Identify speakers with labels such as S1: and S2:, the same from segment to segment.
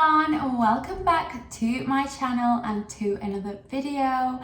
S1: everyone, welcome back to my channel and to another video.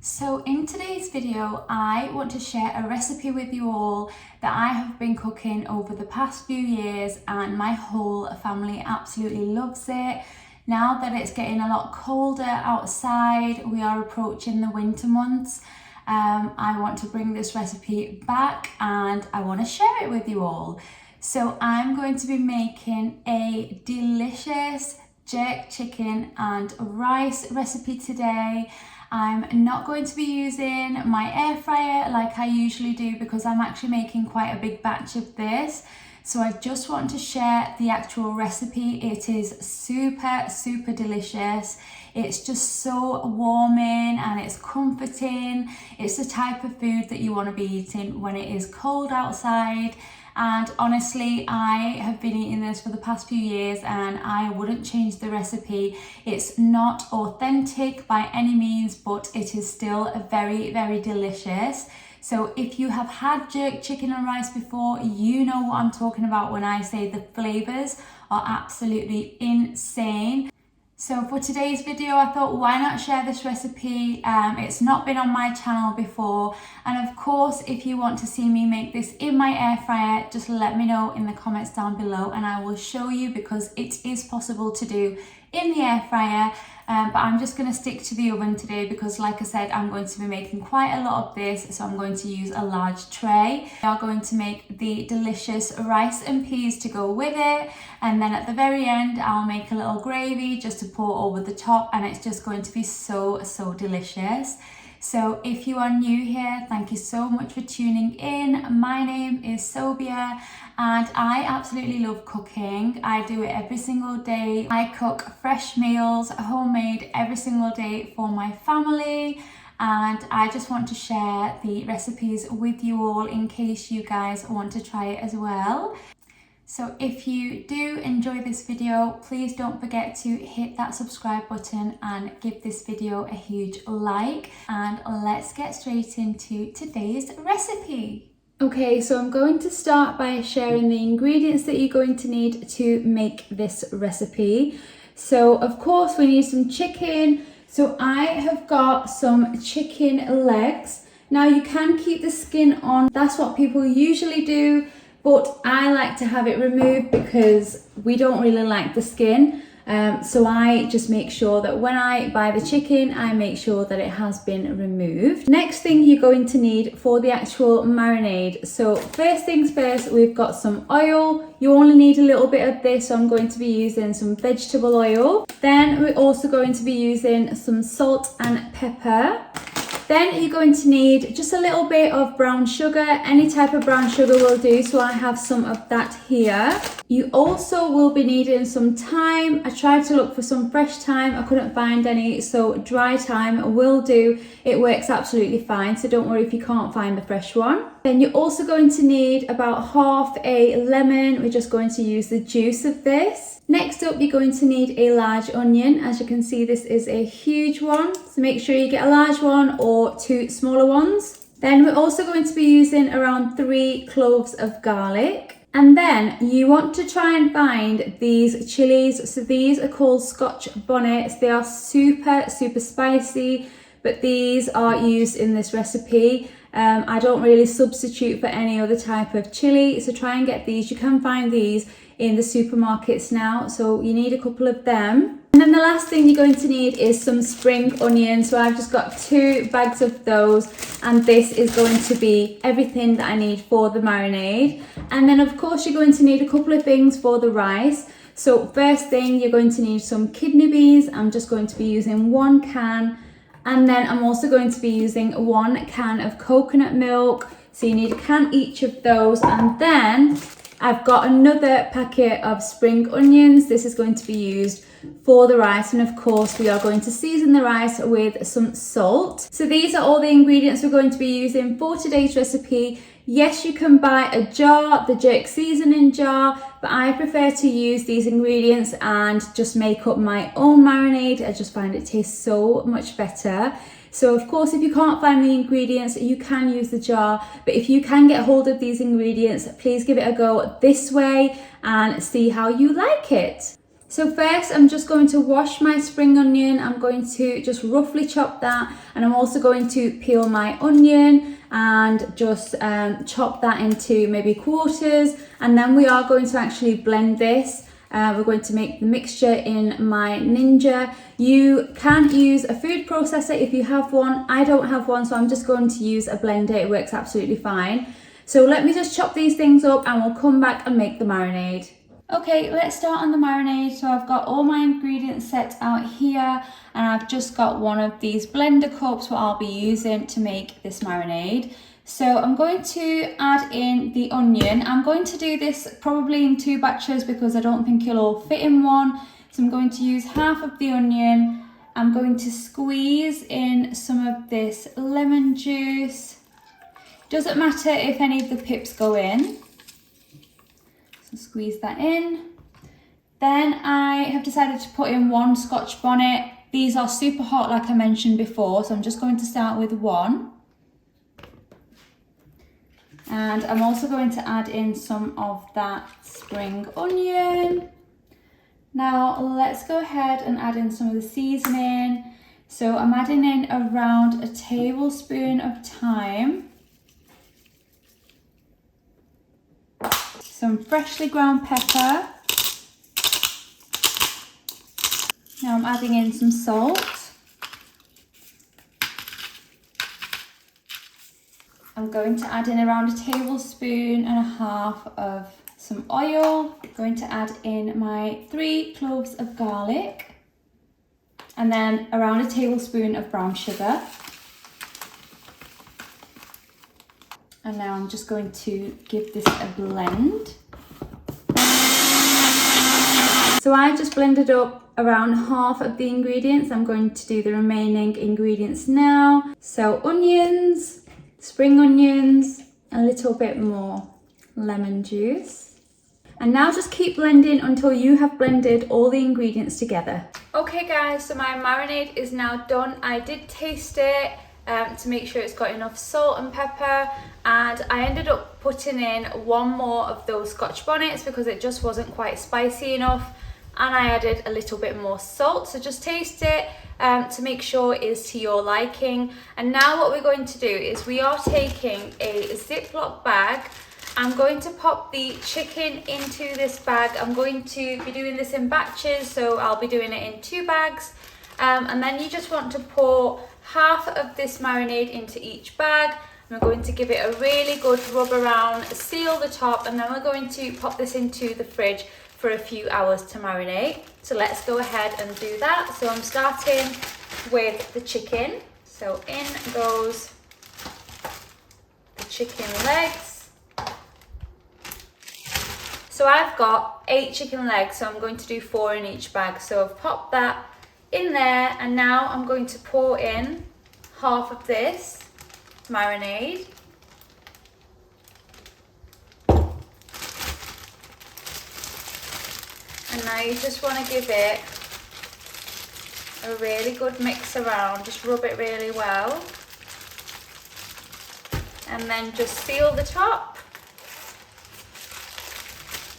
S1: So in today's video I want to share a recipe with you all that I have been cooking over the past few years and my whole family absolutely loves it. Now that it's getting a lot colder outside, we are approaching the winter months. I want to bring this recipe back and I want to share it with you all. So I'm going to be making a delicious jerk chicken and rice recipe today. I'm not going to be using my air fryer like I usually do because I'm actually making quite a big batch of this. So I just want to share the actual recipe. It is super delicious. It's just so warming and it's comforting. It's the type of food that you want to be eating when it is cold outside. And honestly, I have been eating this for the past few years and I wouldn't change the recipe. It's not authentic by any means, but it is still very delicious. So if you have had jerk chicken and rice before, you know what I'm talking about when I say the flavors are absolutely insane. So for today's video, I thought, why not share this recipe? It's not been on my channel before. And of course, if you want to see me make this in my air fryer, just let me know in the comments down below and I will show you, because it is possible to do in the air fryer. But I'm just going to stick to the oven today because, like I said, I'm going to be making quite a lot of this, so I'm going to use a large tray. We are going to make the delicious rice and peas to go with it, and then at the very end I'll make a little gravy just to pour over the top, and it's just going to be so delicious. So if you are new here, thank you so much for tuning in. My name is Sobia and I absolutely love cooking. I do it every single day. I cook fresh meals, homemade, every single day for my family, and I just want to share the recipes with you all in case you guys want to try it as well. So if you do enjoy this video, please don't forget to hit that subscribe button and give this video a huge like. And let's get straight into today's recipe. Okay, so I'm going to start by sharing the ingredients that you're going to need to make this recipe. So of course we need some chicken. So I have got some chicken legs. Now you can keep the skin on, that's what people usually do. But I like to have it removed because we don't really like the skin. So I just make sure that when I buy the chicken, I make sure that it has been removed. Next thing you're going to need for the actual marinade. So first things first, we've got some oil. You only need a little bit of this, so I'm going to be using some vegetable oil. Then we're also going to be using some salt and pepper. Then you're going to need just a little bit of brown sugar. Any type of brown sugar will do, so I have some of that here. You also will be needing some thyme. I tried to look for some fresh thyme, I couldn't find any, so dry thyme will do. It works absolutely fine, so don't worry if you can't find the fresh one. Then you're also going to need about half a lemon. We're just going to use the juice of this. Next up, you're going to need a large onion. As you can see, this is a huge one, so make sure you get a large one or 2 smaller ones. Then we're also going to be using around 3 cloves of garlic. And then you want to try and find these chilies. So these are called Scotch bonnets. They are super spicy, but these are used in this recipe. I don't really substitute for any other type of chili, so try and get these. You can find these in the supermarkets now, so you need a couple of them. And then the last thing you're going to need is some spring onions. So I've just got 2 bags of those, and this is going to be everything that I need for the marinade. And then of course you're going to need a couple of things for the rice. So first thing, you're going to need some kidney beans. I'm just going to be using 1 can. And then I'm also going to be using 1 can of coconut milk. So you need a can each of those. And then I've got another packet of spring onions. This is going to be used for the rice, and of course we are going to season the rice with some salt. So these are all the ingredients we're going to be using for today's recipe. Yes, you can buy a jar, the jerk seasoning jar, but I prefer to use these ingredients and just make up my own marinade. I just find it tastes so much better. So of course, if you can't find the ingredients, you can use the jar, but if you can get hold of these ingredients, please give it a go this way and see how you like it. So first I'm just going to wash my spring onion. I'm going to just roughly chop that, and I'm also going to peel my onion and just chop that into maybe quarters, and then we are going to actually blend this. We're going to make the mixture in my Ninja. You can use a food processor if you have one. I don't have one, so I'm just going to use a blender. It works absolutely fine. So let me just chop these things up and we'll come back and make the marinade. Okay, let's start on the marinade. So I've got all my ingredients set out here, and I've just got one of these blender cups what I'll be using to make this marinade. So I'm going to add in the onion. I'm going to do this probably in 2 batches because I don't think you'll all fit in one. So I'm going to use half of the onion. I'm going to squeeze in some of this lemon juice. Doesn't matter if any of the pips go in. So squeeze that in. Then I have decided to put in 1 scotch bonnet. These are super hot like I mentioned before, so I'm just going to start with 1. And I'm also going to add in some of that spring onion. Now let's go ahead and add in some of the seasoning. So I'm adding in around a tablespoon of thyme. Some freshly ground pepper. Now I'm adding in some salt. I'm going to add in around a tablespoon and a half of some oil. I'm going to add in my 3 cloves of garlic. And then around a tablespoon of brown sugar. And now I'm just going to give this a blend. So I just blended up around half of the ingredients. I'm going to do the remaining ingredients now. So onions, spring onions, a little bit more lemon juice. And now just keep blending until you have blended all the ingredients together. Okay guys, so my marinade is now done. I did taste it to make sure it's got enough salt and pepper, and I ended up putting in 1 more of those scotch bonnets because it just wasn't quite spicy enough, and I added a little bit more salt. So just taste it to make sure it is to your liking. And now what we're going to do is we are taking a Ziploc bag. I'm going to pop the chicken into this bag. I'm going to be doing this in batches, so I'll be doing it in 2 bags. And then you just want to pour half of this marinade into each bag. We're going to give it a really good rub around, seal the top, and then we're going to pop this into the fridge for a few hours to marinate. So let's go ahead and do that. So I'm starting with the chicken. So in goes the chicken legs. So I've got 8 chicken legs, so I'm going to do 4 in each bag. So I've popped that in there, and now I'm going to pour in half of this marinade. And now you just want to give it a really good mix around, just rub it really well. And then just seal the top.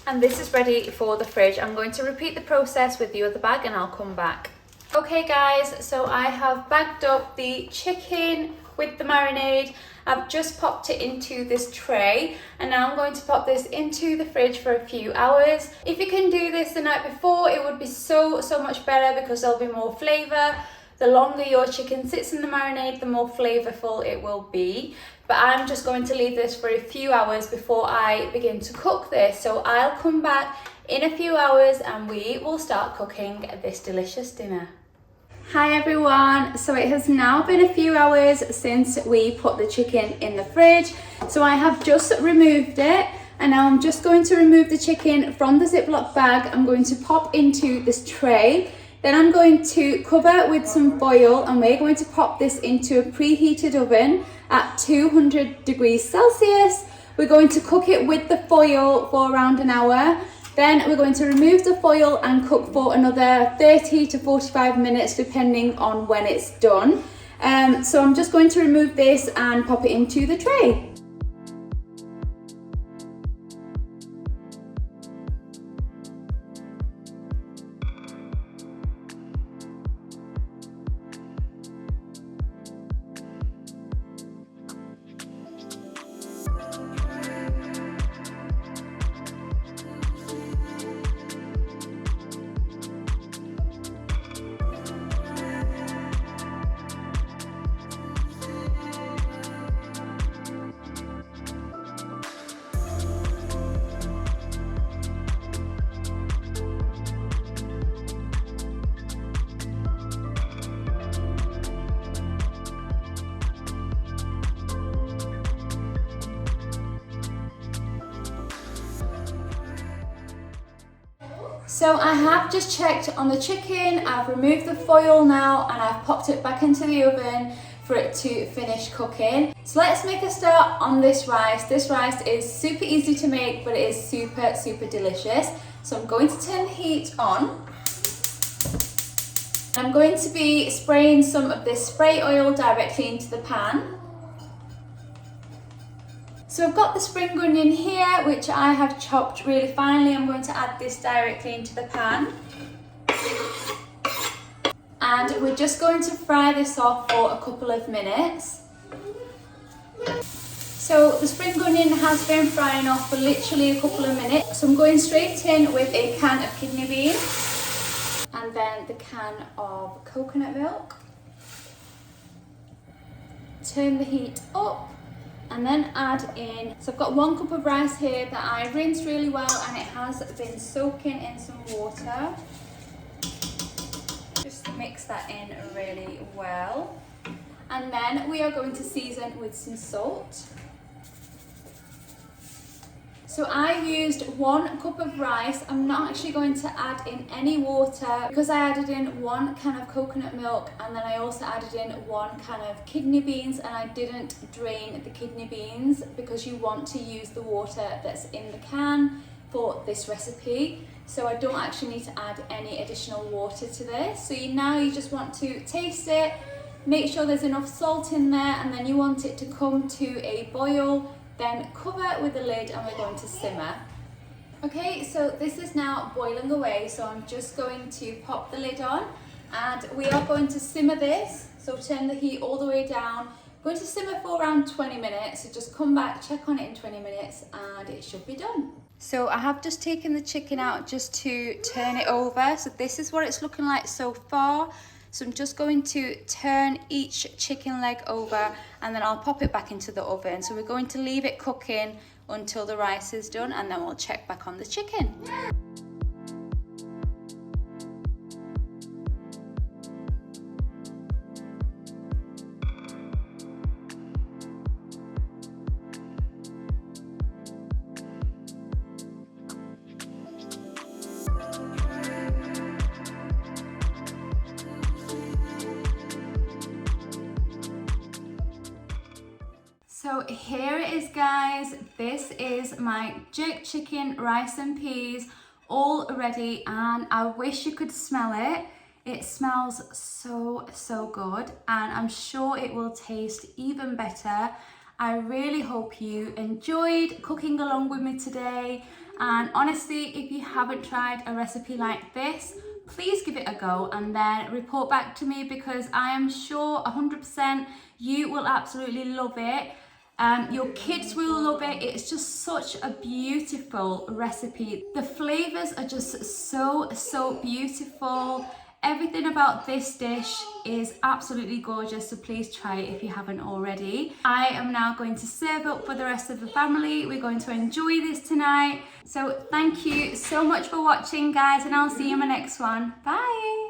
S1: And this is ready for the fridge. I'm going to repeat the process with the other bag and I'll come back. Okay guys, so I have bagged up the chicken with the marinade. I've just popped it into this tray, and now I'm going to pop this into the fridge for a few hours. If you can do this the night before, it would be so much better because there'll be more flavour. The longer your chicken sits in the marinade, the more flavourful it will be. But I'm just going to leave this for a few hours before I begin to cook this. So I'll come back in a few hours and we will start cooking this delicious dinner. Hi everyone, so it has now been a few hours since we put the chicken in the fridge. So I have just removed it, and now I'm just going to remove the chicken from the Ziploc bag. I'm going to pop into this tray. Then I'm going to cover with some foil, and we're going to pop this into a preheated oven at 200 degrees Celsius. We're going to cook it with the foil for around an hour. Then we're going to remove the foil and cook for another 30 to 45 minutes depending on when it's done. So I'm just going to remove this and pop it into the tray. So I have just checked on the chicken, I've removed the foil now and I've popped it back into the oven for it to finish cooking. So let's make a start on this rice. This rice is super easy to make, but it is super, super delicious. So I'm going to turn the heat on. I'm going to be spraying some of this spray oil directly into the pan. So I've got the spring onion here, which I have chopped really finely. I'm going to add this directly into the pan. And we're just going to fry this off for a couple of minutes. So the spring onion has been frying off for literally a couple of minutes. So I'm going straight in with a can of kidney beans and then the can of coconut milk. Turn the heat up. And then add in, so I've got 1 cup of rice here that I rinsed really well and it has been soaking in some water. Just mix that in really well. And then we are going to season with some salt. So I used 1 cup of rice. I'm not actually going to add in any water because I added in 1 can of coconut milk and then I also added in 1 can of kidney beans, and I didn't drain the kidney beans because you want to use the water that's in the can for this recipe. So I don't actually need to add any additional water to this. So now you just want to taste it, make sure there's enough salt in there, and then you want it to come to a boil. Then cover with the lid and we're going to simmer. Okay, so this is now boiling away, so I'm just going to pop the lid on and we are going to simmer this. So turn the heat all the way down. We're going to simmer for around 20 minutes, so just come back, check on it in 20 minutes and it should be done. So I have just taken the chicken out just to turn it over. So this is what it's looking like so far. So I'm just going to turn each chicken leg over and then I'll pop it back into the oven. So we're going to leave it cooking until the rice is done and then we'll check back on the chicken. So here it is, guys. This is my jerk chicken, rice and peas all ready, and I wish you could smell it. It smells so good and I'm sure it will taste even better. I really hope you enjoyed cooking along with me today, and honestly, if you haven't tried a recipe like this, please give it a go and then report back to me because I am sure 100% you will absolutely love it. Your kids will love it. It's just such a beautiful recipe. The flavors are just so beautiful. Everything about this dish is absolutely gorgeous, so please try it if you haven't already. I am now going to serve up for the rest of the family. We're going to enjoy this tonight. So thank you so much for watching, guys, and I'll see you in my next one. Bye.